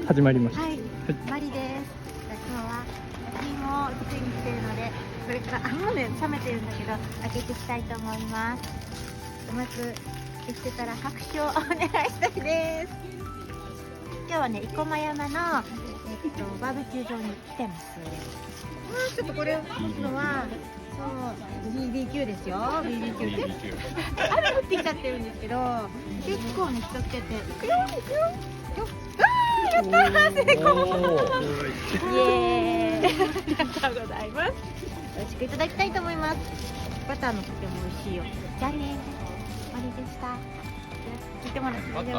始まりました。はい、マリです。今日は焼き芋を作りに来ているので、これからもうね冷めてるんだけど開けていきたいと思います。うまくできてたら拍手をお願いしたいです。今日はね、生駒山のバーベキュー場に来てます。ちょっとこれを持つのはそう BBQ ですよ。BBQ で雨降ってきちゃってるんですけど、結構ね人来てて、行くよ行くよ。やったー、成功。イエーイ。ありがとうございます。美味しくいただきたいと思います。バターのとても美味しいよ。じゃあね。終わりでした。聞いてもらって大丈夫です。